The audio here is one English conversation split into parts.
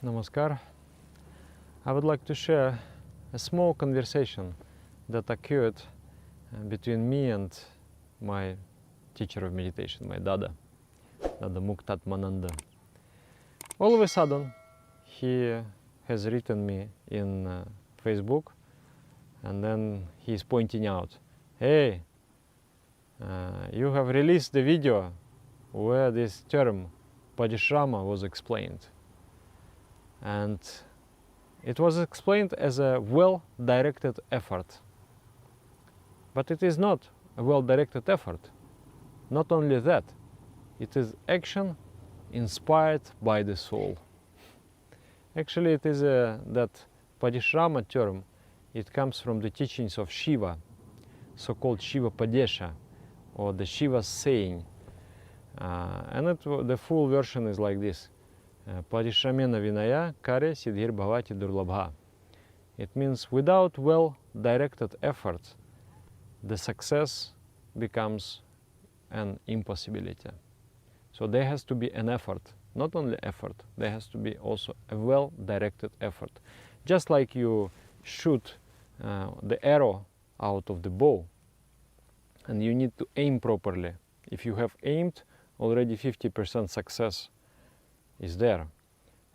Namaskar. I would like to share a small conversation that occurred between me and my teacher of meditation, my Dada Muktatmananda. All of a sudden, he has written me in Facebook, and then he's pointing out, hey, you have released the video where this term Parishrama was explained. And it was explained as a well-directed effort. But it is not a well-directed effort. Not only that, it is action inspired by the soul. Actually, it is that Parishrama term, it comes from the teachings of Shiva, so-called Shiva Padesha, or the Shiva saying. And the full version is like this. Parishramena vinaya kare siddhir bhavati durlabha. It means without well-directed effort, the success becomes an impossibility. So there has to be an effort, not only effort, there has to be also a well-directed effort. Just like you shoot the arrow out of the bow, and you need to aim properly. If you have aimed, already 50% success is there.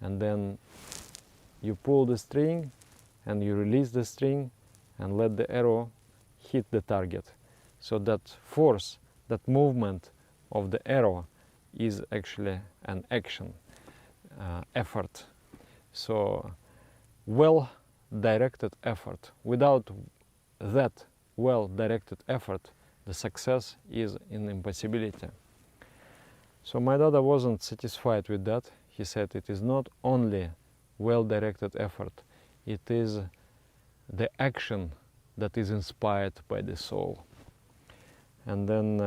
And then you pull the string and you release the string and let the arrow hit the target. So that force, that movement of the arrow is actually an action, effort. So well-directed effort. Without that well-directed effort, the success is an impossibility. So my Dada wasn't satisfied with that. He said it is not only well-directed effort, it is the action that is inspired by the soul. And then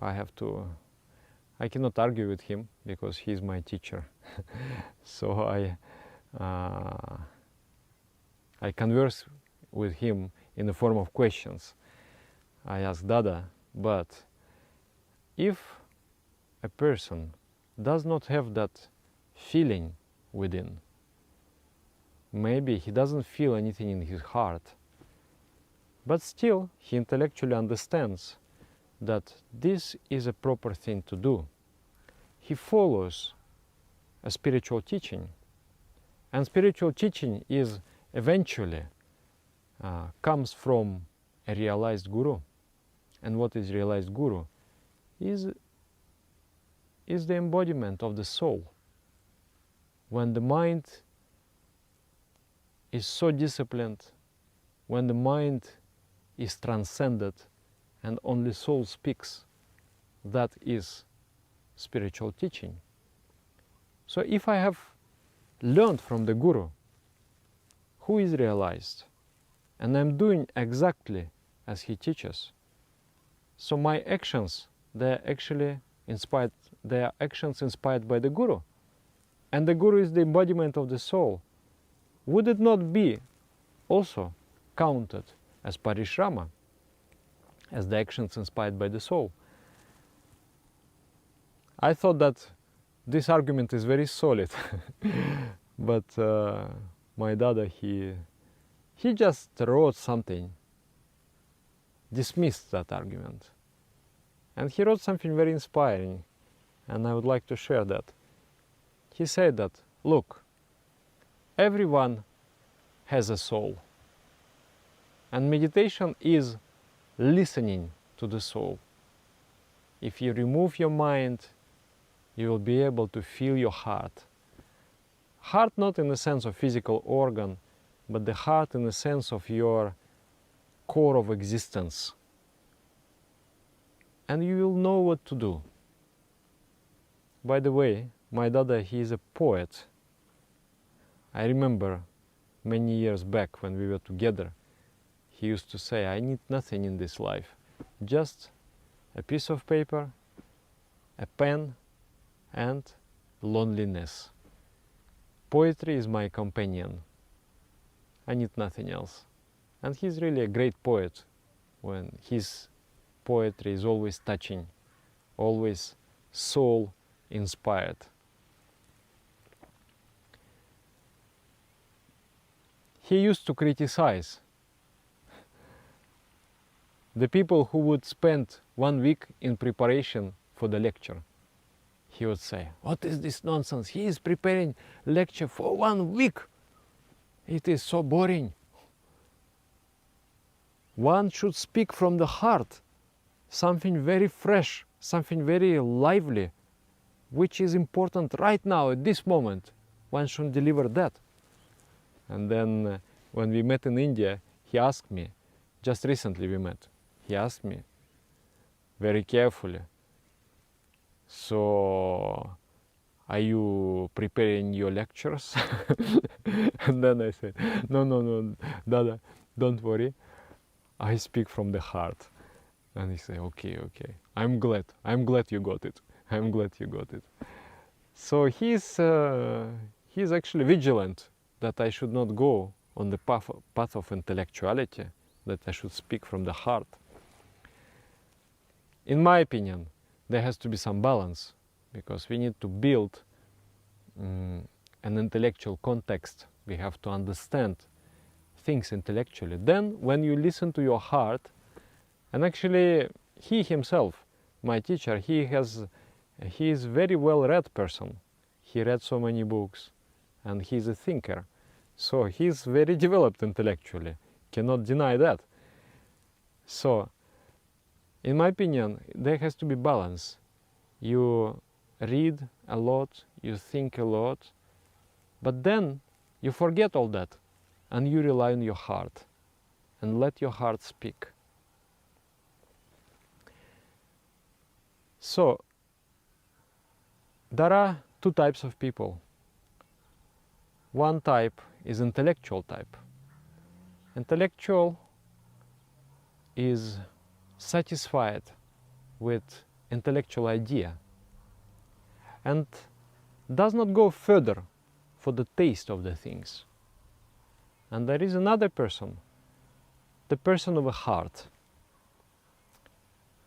I cannot argue with him because he is my teacher. So I converse with him in the form of questions. I ask Dada, but if a person does not have that feeling within, maybe he doesn't feel anything in his heart, but still he intellectually understands that this is a proper thing to do. He follows a spiritual teaching, and spiritual teaching is eventually comes from a realized guru. And what is realized guru? Is the embodiment of the soul. When the mind is so disciplined, when the mind is transcended and only soul speaks, that is spiritual teaching. So if I have learned from the guru who is realized, and I'm doing exactly as he teaches, so my actions, they are actions inspired by the guru, and the guru is the embodiment of the soul. Would it not be also counted as parishrama, as the actions inspired by the soul? I thought that this argument is very solid, but my Dada, he just wrote something, dismissed that argument. And he wrote something very inspiring, and I would like to share that. He said that, look, everyone has a soul, and meditation is listening to the soul. If you remove your mind, you will be able to feel your heart. Heart not in the sense of physical organ, but the heart in the sense of your core of existence. And you will know what to do. By the way, my Dada, he is a poet. I remember many years back when we were together, he used to say, I need nothing in this life, just a piece of paper, a pen, and loneliness. Poetry is my companion. I need nothing else. And he's really a great poet when his poetry is always touching, always soul inspired. he used to criticize the people who would spend 1 week in preparation for the lecture. He would say, "What is this nonsense? He is preparing lecture for 1 week. It is so boring. One should speak from the heart, something very fresh, something very lively, which is important right now at this moment. One should deliver that." And then when we met in India, he asked me, just recently we met, he asked me very carefully, "So, are you preparing your lectures?" And then I said, no, Dada, don't worry. I speak from the heart." And he said, okay, I'm glad you got it. I'm glad you got it. So he's actually vigilant that I should not go on the path of intellectuality, that I should speak from the heart. In my opinion, there has to be some balance, because we need to build an intellectual context. We have to understand things intellectually. Then, when you listen to your heart, and actually he himself, my teacher, he is very well-read person. He read so many books, and he's a thinker. So he's very developed intellectually, cannot deny that. So, in my opinion, there has to be balance. You read a lot, you think a lot, but then you forget all that, and you rely on your heart, and let your heart speak. So, there are 2 types of people. One type is intellectual type. Intellectual is satisfied with intellectual idea and does not go further for the taste of the things. And there is another person, the person of the heart.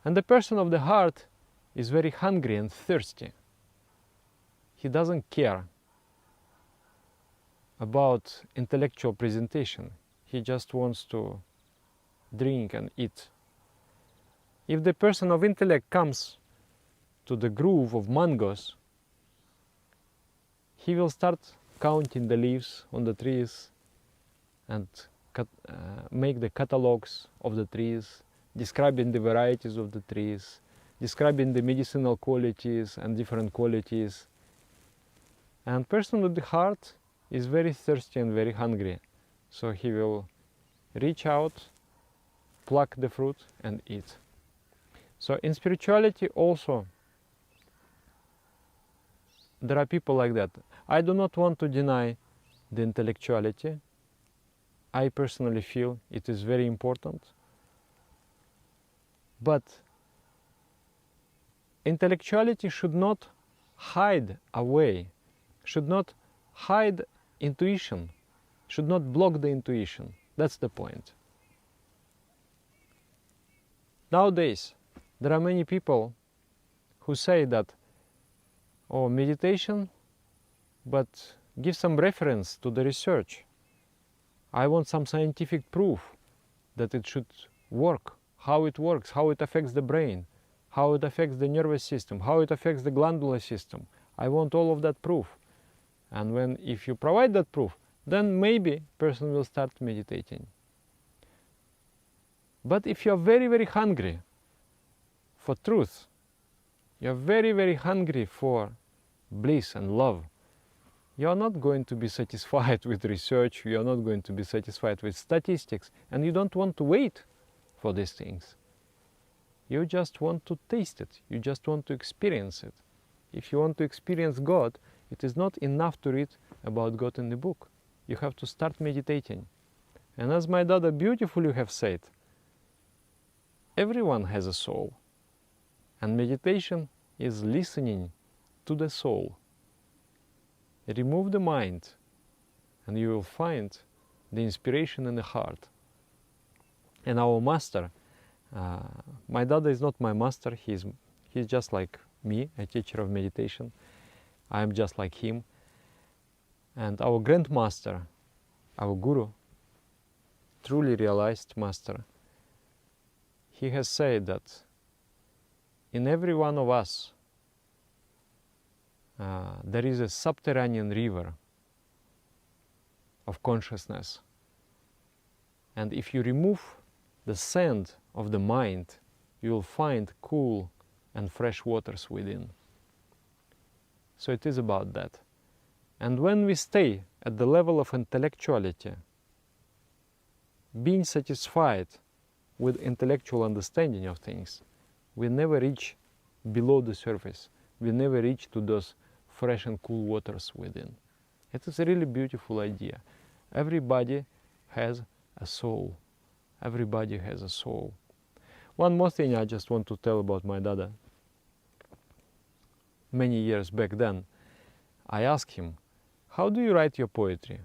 And the person of the heart is very hungry and thirsty. He doesn't care about intellectual presentation. He just wants to drink and eat. If the person of intellect comes to the grove of mangoes, he will start counting the leaves on the trees and make the catalogs of the trees, describing the varieties of the trees, describing the medicinal qualities and different qualities. And person with the heart is very thirsty and very hungry, so he will reach out, pluck the fruit and eat. So in spirituality also there are people like that. I do not want to deny the intellectuality. I personally feel it is very important. But intellectuality should not hide away, should not hide intuition, should not block the intuition. That's the point. Nowadays, there are many people who say that, oh, meditation, but give some reference to the research. I want some scientific proof that it should work, how it works, how it affects the brain, how it affects the nervous system, how it affects the glandular system. I want all of that proof. And if you provide that proof, then maybe person will start meditating. But if you're very, very hungry for truth, you're very, very hungry for bliss and love, you're not going to be satisfied with research, you're not going to be satisfied with statistics, and you don't want to wait for these things. You just want to taste it, you just want to experience it. If you want to experience God, it is not enough to read about God in the book. You have to start meditating. And as my Dada beautifully have said, everyone has a soul. And meditation is listening to the soul. Remove the mind, and you will find the inspiration in the heart. And our master, my Dada is not my master, he's just like me, a teacher of meditation. I am just like him. And our grandmaster, our guru, truly realized master, he has said that in every one of us there is a subterranean river of consciousness. And if you remove the sand of the mind, you will find cool and fresh waters within. So it is about that. And when we stay at the level of intellectuality, being satisfied with intellectual understanding of things, we never reach below the surface. We never reach to those fresh and cool waters within. It is a really beautiful idea. Everybody has a soul. Everybody has a soul. One more thing I just want to tell about my Dada. Many years back then, I asked him, how do you write your poetry?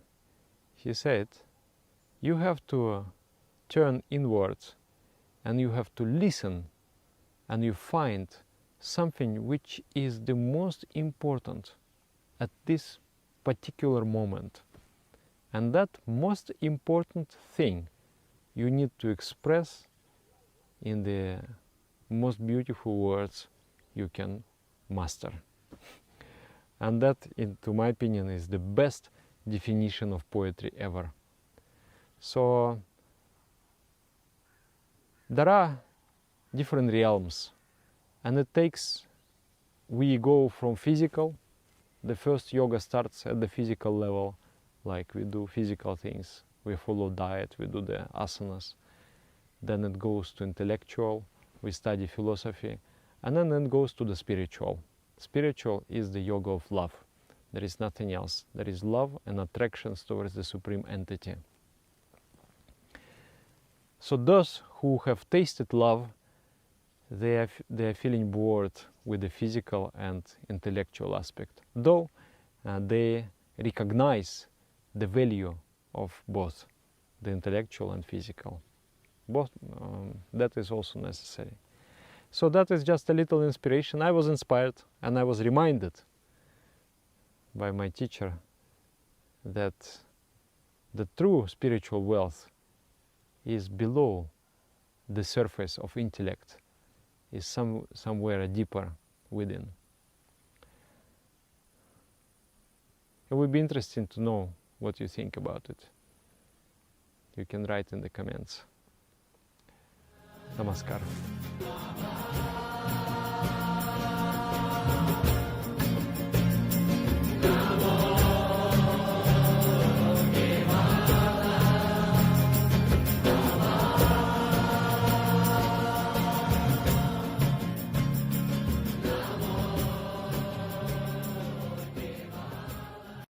He said, you have to turn inwards and you have to listen and you find something which is the most important at this particular moment. And that most important thing you need to express in the most beautiful words you can master. And that, to my opinion, is the best definition of poetry ever. So there are different realms, and it takes, we go from physical, the first yoga starts at the physical level, like we do physical things, we follow diet, we do the asanas, then it goes to intellectual, we study philosophy, and then it goes to the spiritual. Spiritual is the yoga of love. There is nothing else. There is love and attractions towards the supreme entity. So those who have tasted love, they are feeling bored with the physical and intellectual aspect, though they recognize the value of both, the intellectual and physical. Both, that is also necessary. So that is just a little inspiration. I was inspired and I was reminded by my teacher that the true spiritual wealth is below the surface of intellect, is somewhere deeper within. It would be interesting to know what you think about it. You can write in the comments. Namaskar.